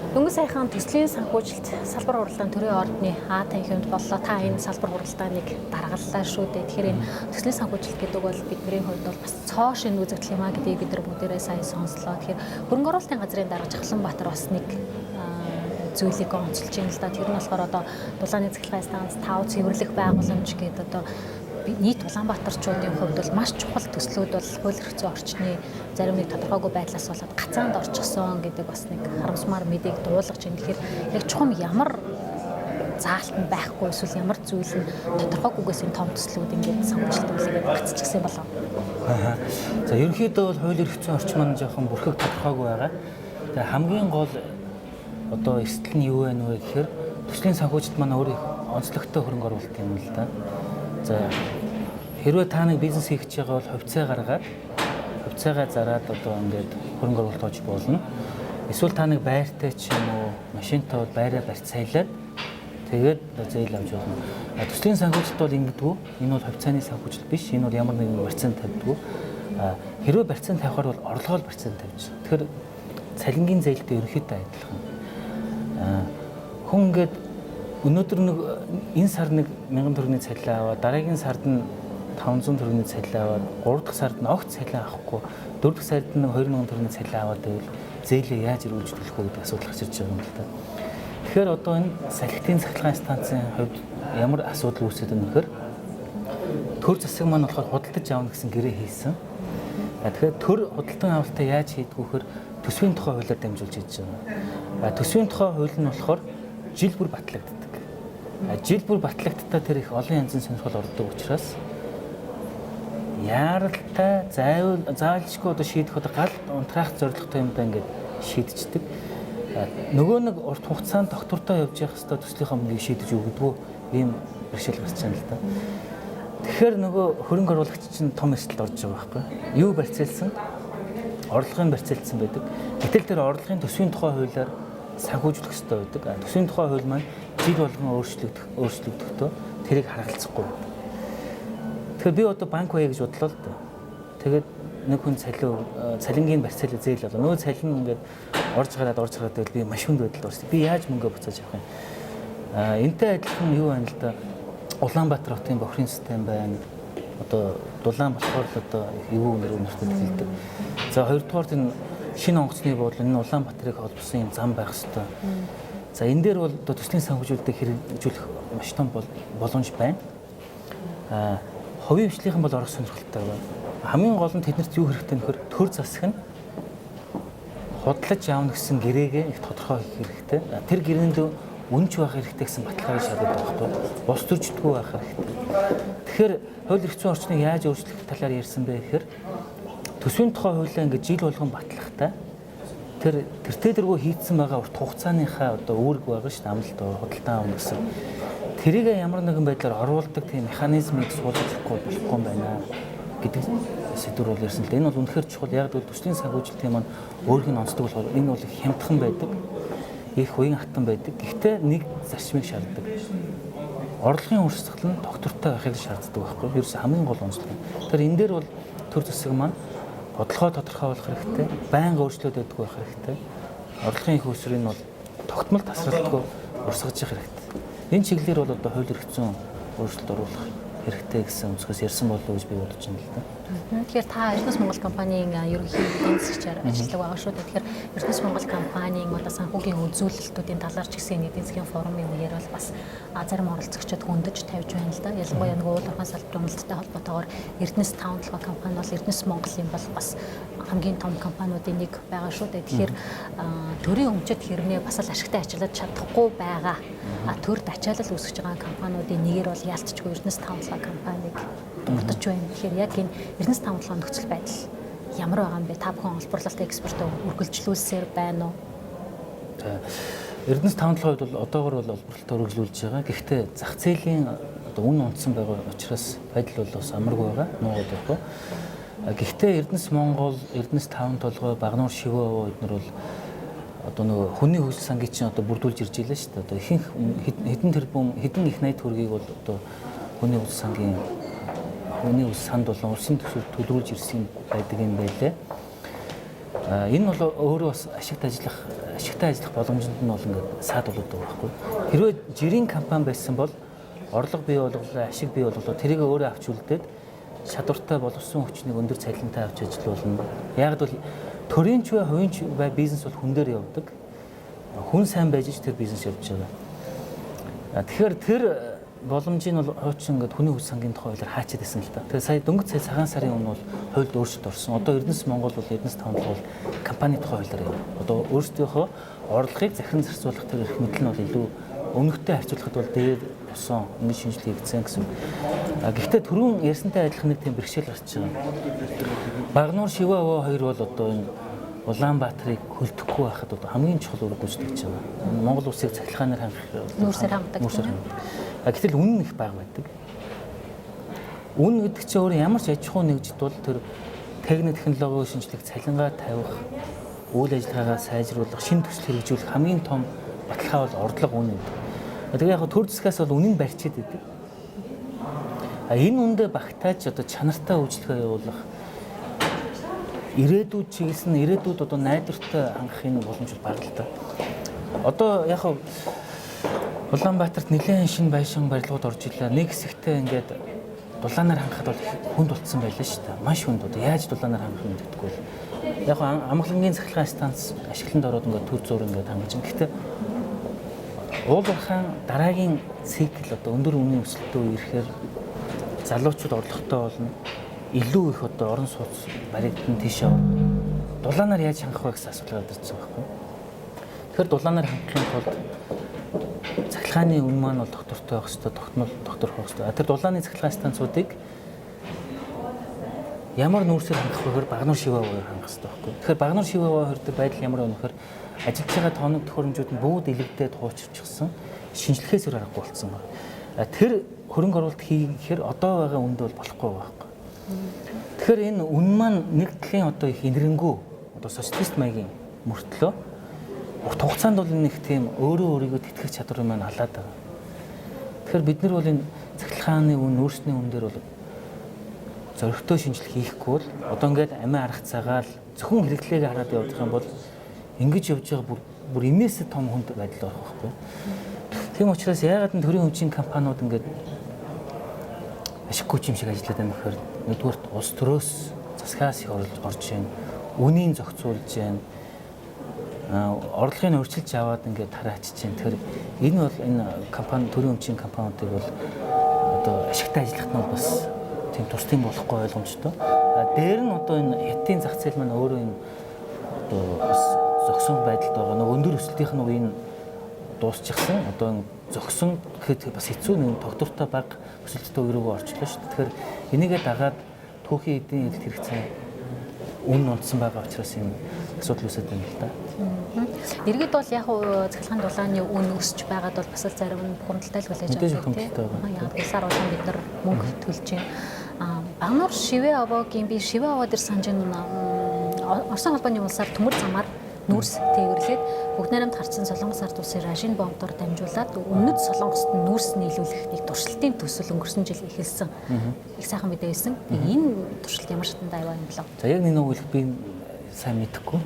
Дөнгөж саяхан төслийн санхүүжилт салбар хуралдааны төрийн ордны АТ хэмд боллоо. Та энэ салбар хуралдааныг даргаллаа шүү дээ. Тэгэхээр энэ төслийн санхүүжилт гэдэг бол бидний хувьд бол бас цоо шин үзэгдэл юм а гэдгийг бид нар бүгдээрээ сайн сонслоо. Тэгэхээр хөрөнгө оруулалтын газрын дарга Жахланбаатар бас нэг зүйлийг онцолж байна л да. Тэр нь болохоор одоо дулааны цахилгаан станц 5 цэвэрлэх байгууламж гэдэг одоо нийт Улаанбаатарчуудын хувьд бол маш чухал төслүүд бол хууль эрх зүйн орчны зарим нэг тодорхойгүй байдлаас болоод гацаанд орчихсон гэдэг бас нэг харамсмаар мэдээг дуулгаж байна. Тэгэхээр яг чухам ямар заалт нь байхгүй эсвэл ямар зүйл нь тодорхойгүйгээс энэ том төслүүд ингээд санхүүжилт үйлгээд гацчихсан болов. За ерөнхийдөө бол хууль эрх зүйн орчин маань жоохон бүрхэг тодорхойгүй байгаа. Тэгээ хамгийн гол одоо эрсдэл нь юу вэ нэ гэхээр төслийн санхүүжилт маань өөрөө онцлогтой хөрөнгө оруулалт юм л да. За хэрвээ та нэг бизнес хийж байгаа бол хувьцаагаа зараад одоо ингээд хөрөнгө оруулалт хийж болно. Эсвэл та нэг байртай ч юм уу машинтай бол байраа барьцаалаад тэгээд зээл авч болно. Төслийн санхүүжилт бол ингэдэггүй. Энэ бол хувьцааны санхүүжилт биш. Энэ бол ямар нэгэн барьцаанд тавьдаггүй. Хэрвээ барьцаанд тавихаар бол орлогоор барьцаанд тавьж. Тэгэхээр цалингийн зээлтэй ерөнхийдөө адилхан. Хүн ингээд өнөөдөр нэг энэ сар 1000 төгрөгийн цалин аваад дараагийн сард нь 500 төгрөгийн цалин аваад 3 дахь сард нь огт цалин авахгүй 4 дахь сард нь 2000 төгрөгийн цалин аваад байвал зээлээ яаж өргөжлөх вэ гэдэг асуудал гарч ирж байгаа юм л да. Тэгэхээр одоо энэ салхитын цахилгаан станцын хувьд ямар асуудал үүсэж байна вэхээр төр засаг маань болохоор худалдаж аавна гэсэн гэрээ хийсэн. Тэгэхээр төр худалдан авалтаа яаж хийдэг вэ гэхээр төсвийн тухай хуулиар дамжуулж хийж байгаа. Төсвийн тухай хууль нь болохоор жил бүр батлагддаг. Жил бүр батлагдтаа тэр их олон янзын сонирхол ордог учраас яаралтай заавалжгүй одоо шийдэх одоо гал унтраах зорилготой юм да ингээд шийдчихдэг. Нөгөө нэг урт хугацаанд доктортой явж явах хэвээр төслийнхөө мөнгийг шийдэж өгдөггүй ийм бэрхшээл гарч байгаа юм л да. Тэгэхээр нөгөө хөрөнгө оруулагч чинь том эрсдэлд орж байгаа байхгүй юу? Барьцаалсан, орлогын барьцаалсан байдаг. Гэтэл тэр орлогын төсвийн тухай хуулиар санхүүжүүлэх хэрэгтэй байдаг. Төсвийн тухай хууль маань жил болгон өөрчлөгдөхдөө тэрийг харгалзахгүй. Тэгэхээр би одоо банк бая гэж бодлоо л да. Тэгээд нэг хүн цалингийн барьцаалал зээл болоо. Нөгөө цалин ингээд орж гараад байвал би маш хүнд байдалд орсон. Би яаж мөнгө буцааж авах юм? Энтэй адилхан юу байна л да. Улаанбаатар хотын бохирын систем байна. Одоо дулаан болохоор л одоо эвгүй нэр нэртэй хэлдэг. За хоёрдугаар энэ шинэ онгоцны буудлын энэ Улаанбаатарыг холбосон юм зам байх хэрэгтэй. За энэ дээр бол одоо төслийн санхүүжилтийг хэрэгжүүлэх маш том боломж байна. Хувийн хвшлийнхэн бол орох сонирхолтой байна. Хамгийн гол нь тэднэрт юу хэрэгтэй нөхөр төр засаг нь худалдаж аавна гэсэн гэрээгээ их тодорхой хийх хэрэгтэй. Тэр гэрээнд үнж байх хэрэгтэй гэсэн баталгааг шалгаж байгаа байхгүй. Бус төрждгүү байх хэрэгтэй. Тэгэхээр хууль эрх зүйн орчныг яаж өөрчлөх талаар ярьсан бэ гэхээр төсвийн тухай хуулиа ингээд жил болгон батлахтаа тэртээ дэргөө хийцэн байгаа урт хугацааныхаа одоо үүрэг байгаа шүү дээ амлалт худалдан аавна гэсэн. Тэрийг ямар нэгэн байдлаар оруулдаг тийм механизмыг суулгахгүй болохгүй юм байна гэдэг сэдвэр бол ярьсан л да. Энэ бол үнэхээр чухал. Яг л төслийн санхүүжилтийн маань өөрийг нь онцлог болохоор энэ бол их хямдхан байдаг. Их уян хатан байдаг. Гэхдээ нэг зарчмыг шаарддаг. Орлогын өрсөлдөл нь доктортой байхыг шаарддаг байхгүй. Ерөөс хамгийн гол онцлог. Тэгэхээр энэ дээр бол төр засаг маань бодлогоо тодорхойлох хэрэгтэй, байнга өөрчлөлт өгдөг байх хэрэгтэй. Орлогын их өсвөрийг нь бол тогтмол тасралтгүй урсгаж явах хэрэгтэй. Энэ чиглэлээр бол одоо хууль эрх зүйн өөрчлөлт оруулах хэрэгтэй гэсэн өнцгөөс ярьсан болов уу гэж би бодож байна л да. Тэгэхээр та Эрдэнэс Монгол компанийн ерөнхий эдийн засгчаар ажилладаг байгаа шүү дээ. Тэгэхээр Эрдэнэс Монгол компанийн одоо санхүүгийн үзүүлэлтүүдийн талаар ч гэсэн эдийн засгийн форумын үеэр бол бас зарим оролцогчид хөндөж тавьж байна л да. Ялангуяа нэг уул уурхайн салбарын үнэлттэй холбоотойгоор Эрдэнэс 5 толгой компани бол Эрдэнэс Монголын бол бас хамгийн том компаниудын нэг байгаа шүү дээ. Тэгэхээр төрийн өмчөд хэрнээ бас л ашигтай ажиллаж чадахгүй байгаа. Төрд ачаалал үүсгэж байгаа компаниудын нэгээр бол яалтчгүй Эрдэнэс 5 толгой компаниг дурдж байна. Тэгэхээр яг энэ Эрдэнэс 5 толгой нөхцөл байдал ямар байгаа юм бэ? Та бүхэн олборлолт экспортоо үргэлжлүүлсээр байна уу? Эрдэнэс 5 толгойд бол одоогор бол олборлолтоо үргэлжлүүлж байгаа. Гэхдээ зах зээлийн одоо үн унтсан байгаа учраас байдал бол бас амаргүй байгаа. Нуугаад байхгүй. Гэхдээ Эрдэнэс Монгол, Эрдэнэс 5 толгой, Багнуур Шивөө эднэр бол одоо нөгөө хүний хөгжил сангийн чинь одоо бүрдүүлж ирж байлаа шүү дээ. Одоо ихэнх хэдэн тэрбум хэдэн их 80 төгрөгийг бол одоо хүний хөгжил санд болон улсын төсөвт төлөвлөж ирсэн байдаг юм байлээ. Энэ бол өөрөө бас ашигтай ажиллах боломжинд нь бол ингээд саад болоод байгаа байхгүй. Хэрвээ жирийн компани байсан бол орлого бий болголоо, ашиг бий болголоо тэрийг өөрөө авч үлдээд чадвартай боловсон хүчнийг өндөр цалинтай авч ажиллуулна. Яг бол төрийн ч бай, хувийн ч бай бизнес бол хүн дээр явдаг. Хүн сайн байж ч тэр бизнес явж байгаа. Тэгэхээр тэр боломжийг бол хуучин ингээд хүний хүч сангийн тухай хуулиар хаачаад байсан л та. Тэгээ сая дөнгөж сая цагаан сарын өмнө бол хуульд өөрчлөлт орсон. Одоо Эрдэнэс Монгол бол Эрдэнэс таван бол компани тухай хуулиар явна. Одоо өөрсдийнхөө орлогыг захиран зарцуулах тэр эрх мэдэл нь бол илүү өмнөхтэй харьцуулахад бол дээр усан нэг шинжилгээ хийгдсэн гэсэн. Гэхдээ түрүүн ярьсантай адилхан нэг тийм бэрхшээл гарч байгаа. Багнуур Шиваава хоёр бол одоо энэ Улаанбаатарыг хөлдөхгүй байхад одоо хамгийн чухал үр дүнтэй гэж байгаа. Монгол улсыг цахилгаанаар хангах нүүрсээр хамгадаг. Гэтэл үнэн их бага байдаг. Үнэн гэдэг чинь өөр ямар ч аж ахуй нэгжид бол тэр техник технологийн шинжилгээг цалингаа тавих, үйл ажиллагаагаа сайжруулах, шинэ төсөл хэрэгжүүлэх хамгийн том баталгаа бол орлого үнэ гэдэг. Тэгээ яг төр засгаас бол үнэн барьчиад байдаг. Энэ үндэ багтааж одоо чанартай үйлчлэгээ явуулах ирээдүйд чиглэсэн ирээдүйд одоо найдвартай хангахын боломж бага л та. Одоо яг Улаанбаатарт нэлээд шинэ байшин барилгууд орж ирлээ. Нэг хэсэгтээ ингээд дулаанаар хангахад бол хүнд болцсон байлаа шүү дээ. Маш хүнд одоо яаж дулаанаар хангах юм гэдэггүй бол. Яг амгалангийн цахилгаан станц ашигланд ороод ингээд төр зур ингээд хангаж байна. Гэхдээ уулуурхаан дараагийн цикл одоо өндөр үнийн өсөлтөө ирэхээр залуучууд орлоготой болно. Илүү их одоо орон сууц баригдсан тийшээ дулаанаар яаж хангах вэ гэсэн асуулт гарч ирсэн байхгүй. Тэгэхээр дулаанаар хангахын тулд цахилгааны үн маань бол доктортой байх хэрэгтэй, доктор байх хэрэгтэй. Тэр дулааны цахилгаан станцуудыг ямар нүүрсээр хангах вэ гэхээр Багнуур Шивааваар хангах хэрэгтэй байхгүй. Тэгэхээр Багнуур Шивааваа хордог байдал ямар вэ гэхээр ажиллаж байгаа тоног төхөөрөмжүүд нь бүгд илэгдээд хуучирчихсан, шинжлэхээс өөр аргагүй болсон байна. Тэр хөрөнгө оруулалт хийхээр одоо байгаа үнд бол болохгүй байхгүй. Тэгэхээр энэ үн маань нэг талын одоо их инэрэнгүү одоо социалист маягийн мөртлөө урт хугацаанд бол нэг тийм өөрийгөө тэтгэх чадвар маань халаад байгаа. Тэгэхээр бид нар бол энэ цахилгааны үн, нүүрсний үн дээр бол зөрөгтэй шинжилгээ хийхгүй бол одоо ингээд амиа арах цагаал зөвхөн хэрэглээг хараад явах юм бол ингэж явж байгаа бүр имээсээ том хүнд байдал байх байхгүй. Тийм учраас яагаад н төрийн хүчийн компаниуд ингээд ашиггүй юм шиг ажиллаад байна гэхээр нэгдүгээр улс төрөөс засгаас их орж байна. Үнийн зохицуулж байна. Орлогыг өөрчилж аваад ингээд тараачиж байна. Тэгэхээр энэ бол энэ компани төрийн хүчийн компаниудыг бол одоо ашигтай ажиллахад нь бас тийм тусдын болохгүй ойлгомжтой. Дээр нь одоо энэ хятадын зах зээл маань өөрөө энэ одоо бас зогсон байдалд байгаа. Нэг өндөр өсөлтийнх нь үеийн дуусчихсан. Одоо энэ зогсон гэхэд бас хэцүү нэг тогтвортой бага өсөлттэй үе рүү орчлоо шүү дээ. Тэгэхээр энийгээ дагаад түүхийн эдийн эдэлт хэрэгцээ үнэн унтсан байгаа учраас энэ асуудал үүсэж байна л да. Иргэд бол яг цахилгаан дулааны үн өсөж байгаад бол бас зарим нь бухимдалтай л байж байгаа тийм. Яг сар болгон бид нар мөнгө төлж байна. Багнуур Шиваавагийн би Шиваава дээр санаж Оросын холбооны улсаар төмөр замаар нүүрс тээвэрлээд Бүгд найрамд гарсан Солонгос ард улсын Рашин бомбдоор дамжуулаад өмнөд Солонгост нүрс нийлүүлэх нэг туршилтын төсөл өнгөрсөн жил эхэлсэн. Их сайхан мэдээ байсан. Энэ туршилт ямар шатанд аяа юм болов? За яг нэг үг би сайн мэдэхгүй.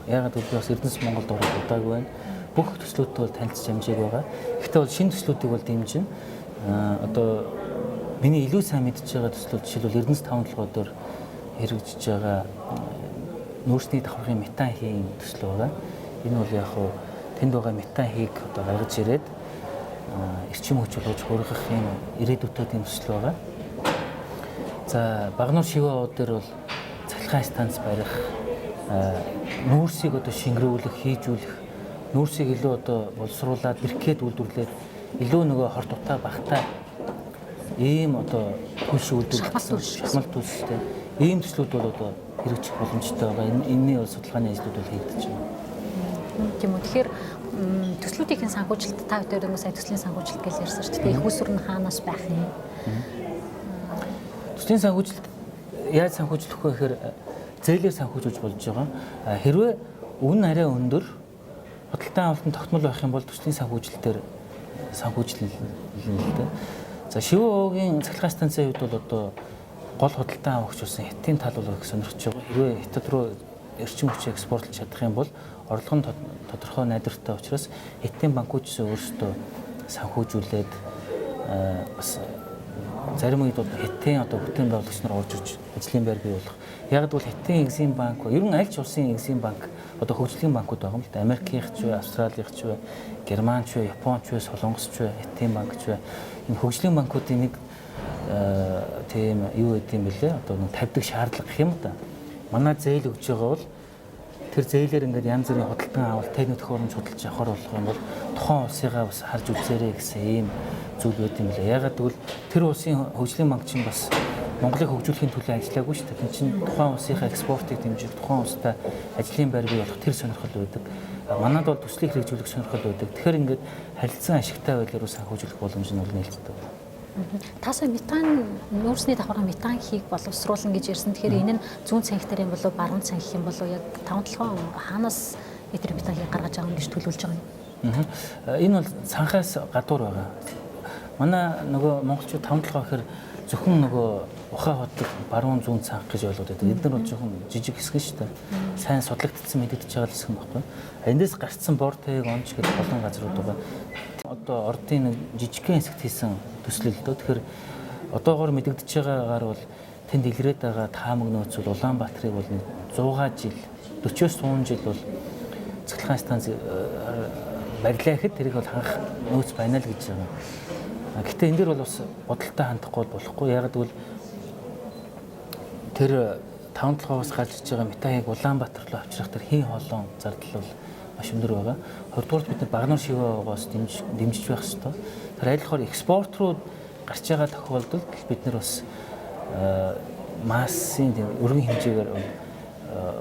Ягаад гэвэл бас Эрдэнэс Монголд орох удаагүй байна. Бүх төслүүдтэй бол танилцж амжааг байгаа. Гэхдээ бол шинэ төслүүдийг бол дэмжин. Одоо миний илүү сайн мэдж байгаа төслүүд жишээлбэл Эрдэнэс 5 толгой дээр хэрэгжиж байгаа нүүрсний давхаргын метан хийн төсөл байгаа. Энэ бол яг хуу тэнд байгаа метан хийг одоо гаргаж ирээд эрчим хүч болгож хургах юм ирээдүйтэй тийм төсөл байгаа. За Багнуур Шиваава дээр бол цахилгаан станц барих, нүүрсийг одоо шингэрүүлэх, хийжүүлэх, нүүрсийг илүү одоо боловсруулад бэрхгээд үйлдвэрлээд илүү нөгөө хорт утаа багтаа ийм одоо төлш үйлдвэрлэх шахмал төлстэй ийм төслүүд бол одоо хэрэгжих боломжтой байгаа. Энэний бол судалгааны ажлууд бол хийгдэж байна. Тийм үү. Тэгэхээр төслүүдийн санхүүжилт та бүхэн нэг сая төслийн санхүүжилт гэж ярьсан шүү дээ. Их усүр нь хаанаас байх юм? Төслийн санхүүжилт яаж санхүүжлэх вэ гэхээр зээлээр санхүүжүүлж болж байгаа. Хэрвээ үн арай өндөр худалдан авалтын тогтмол байх юм бол төслийн санхүүжилтээр санхүүжлэл л дээ. За Шиваавагийн цахилгаан станцын хувьд бол одоо гол худалдан авагч болсон Хятадын тал бол их сонирхож байгаа. Хэрвээ Хятад руу эрчим хүчийг экспортлж чадах юм бол орлого нь тодорхой найдвартай учраас Хятадын банкуд ч өөрсдөө санхүүжүүлээд бас зарим үед Хятадын одоо бүтээн байгуулагч нар орж ирж ажлын байр бий болох. Яг бол Хятадын Экзим банк, ер нь аль ч улсын Экзим банк одоо хөгжлийн банкуд байгаа юм л да. Америкийнх ч вэ, Австралийнх ч вэ, Герман ч вэ, Япон ч вэ, Солонгос ч вэ, Хятадын банк ч вэ. Энэ хөгжлийн банкуудын нэг тийм юу гэдэг юм бэлээ. Одоо нэг тавьдаг шаардлага гэх юм да. Манай зээл өгж байгаа бол тэр зээлээр ингээд янз бүрийн худалдан авалт, техник төхөөрөмж худалдаж авахар болох юм бол тухайн улсыгаа бас харж үзээрэй гэсэн ийм зүйл байт юм лээ. Ягаад гэвэл тэр улсын хөгжлийн банк чинь бас Монголыг хөгжүүлэхийн төлөө ажиллаагүй шүү дээ. Тэр чинь тухайн улсынхаа экспортыг дэмжих, тухайн улстай ажлын байр бий болох тэр сонирхол байдаг. Манайд бол төслийг хэрэгжүүлэх сонирхол байдаг. Тэгэхээр ингээд харилцан ашигтай байдлаар санхүүжүүлэх боломж нь бол нээлттэй. Таасаа метан нүүрсний давхарга метанхийг боловсруулна гэж ярьсан. Тэгэхээр энэ нь зүүн цанхитар юм болов баруун цанхих юм болов яг 5-7 хаанаас метр метанхийг гаргаж байгаа юм гэж төлөвлөж байгаа юм. Энэ бол цанхаас гадуур байгаа. Манай нөгөө монголчууд 5-7 гэхээр зөвхөн нөгөө ухаа хотод баруун зүүн цанх гэж ойлгоод байдаг. Эдгээр бол жоохон жижиг хэсэг шүү дээ. Сайн судлагдсан мэдэгдэж байгаа хэсэг юм баггүй. Эндээс гарцсан Бортыг онч гэдэг олон газрууд байгаа. Одоо ордын жижигхэн хэсэгт хийсэн төслөл дөө. Тэгэхээр одоогоор мэдэгдэж байгаагаар бол тэнд илрээд байгаа таамаг нөөц бол Улаанбаатарыг бол 100 жил 40-с 100 жил бол цэцлэгаан станц барилаа гэхэд тэрийг бол хангах нөөц байна л гэж байгаа. Гэхдээ энэ дэр бол бас бодолтой хандахгүй болохгүй. Яг гэвэл тэр 5-7-оос гарч иж байгаа метагийг Улаанбаатар руу авчрах тэр хийн хоолон зардал бол маш өндөр байгаа. Хоёрдугаар бид Багнуур шивээс дэмжиж байх хэрэгтэй. Тэр айлхаар экспорт руу гарч байгаа тохиолдолд бид нар бас массын өргөн хэмжээгээр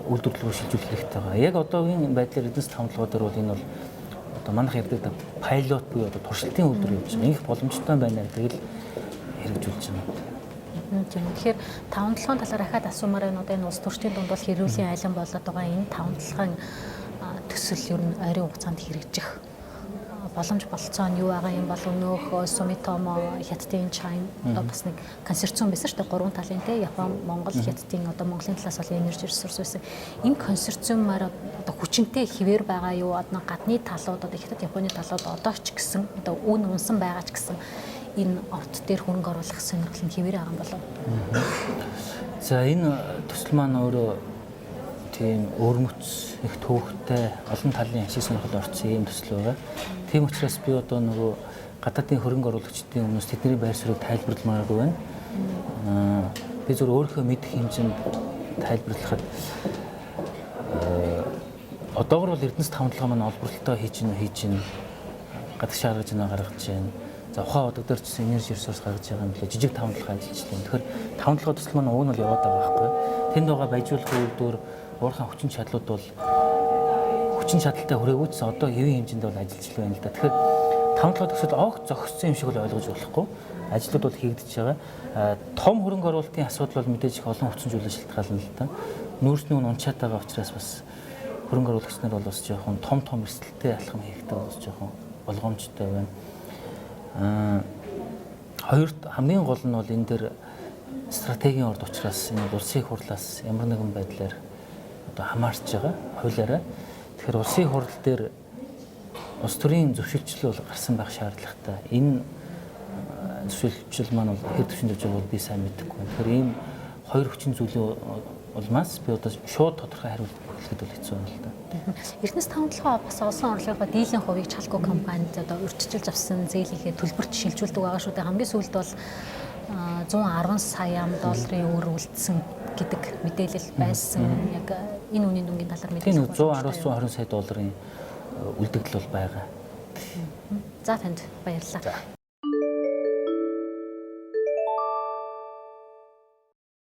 үйлдвэрлэлөөр шилжүүлэх хэрэгтэй байгаа. Яг одоогийн байдлаар эднэс 5-7 дээр бол энэ бол одоо манайх ярьдаг пайлот буюу одоо туршилтын үйлдвэр явуулж байгаа. Их боломжтой байна гэдэг л хэрэгжүүлж байгаа. Тэгэхээр 5-7 талаар дахиад асуумаар байна. Одоо энэ улс төрчдийн дунд бол хэрүүлийн айлан болоод байгаа энэ 5-7 төсөл ер нь ойрын хугацаанд хэрэгжих боломж болцоо нь юу байгаа юм бол өнөөх Sumitomo Хятадын China одоо бас нэг консорциум байсан шүү дээ. Гурван талын те Япон, Монгол, Хятадын одоо Монголын талаас бол энержи ресурс байсан. Энэ консорциумаар одоо хүчинтэй хിവэр байгаа юу? Одоо гадны талууд одоо Хятад, Японы талууд одоо ч гэсэн одоо үн унсан байгаа ч гэсэн энэ орт дээр хөрөнгө оруулах сонирхол нь хിവэр байгаа юм болов. За энэ төсөл маань өөрөө тийм өрмөц их төвөгтэй олон талын ашиг сонирхол орцсон ийм төсөл байгаа. Тийм учраас би одоо нөгөө гадаадын хөрөнгө оруулагчдын өмнөөс тэдний байр суурийг тайлбарламааргүй байна. Би зөв өөрийнхөө мэдэх хэмжээнд тайлбарлахад одоогор бол Эрдэнэс 5-7 маань олборлолтоо хийж гин гадагш гаргаж гаргаж байна. За ухаан удаг дээр ч энержи ресурс гаргаж байгаа юм билээ. Жижиг 5-7 ажиллаж байна. Тэгэхээр 5-7 төсөл маань уг нь бол яваад байгаа байхгүй. Тэнд байгаа баяжуулах үйлдвэр уурхайн хүчин чадлууд бол хүчин чадалтай хүрээгүй ч одоо хэвийн хэмжээнд бол ажиллаж байна л да. Тэгэхээр 5-7 төсөл огт зогссон юм шиг бол ойлгож болохгүй. Ажлууд бол хийгдэж байгаа. Том хөрөнгө оруулалтын асуудал бол мэдээж их олон хүчин зүйлээс шалтгаална л да. Нүүрсний үн унчаад байгаа учраас бас хөрөнгө оруулагч нар бол бас жоохон том эрсдэлтэй алхам хийхдээ бас жоохон болгоомжтой байна. Хоёрт хамгийн гол нь бол энэ дээр стратегийн орд учраас энэ улсын хурлаас ямар нэгэн байдлаар одоо хамаарч байгаа хуулиараа. Тэгэхээр улсын хурал дээр улс төрийн зөвшөлтчил бол гарсан байх шаардлагатай. Энэ зөвшөлтчил маань бол хэд төвшөнд явж байгааг би сайн мэдэхгүй байна. Тэгэхээр ийм хоёр хүчин зүйлийн улмаас би одоо шууд тодорхой хариулт өгөхөд бол хэцүү байна л да. Эрдэнэс 5-7 бас олсон орлогынхаа дийлэн хувийг Чалко компанид одоо урьдчилж авсан зээлийнхээ төлбөрт шилжүүлдэг байгаа шүү дээ. Хамгийн сүүлд бол 110 сая долларын өр үлдсэн гэдэг мэдээлэл байсан. Яг энэ үнийн дүнгийн талаар мэдээлэл. Тийм 110-120 сая долларын үлдэгдэл бол байгаа. За танд баярлалаа.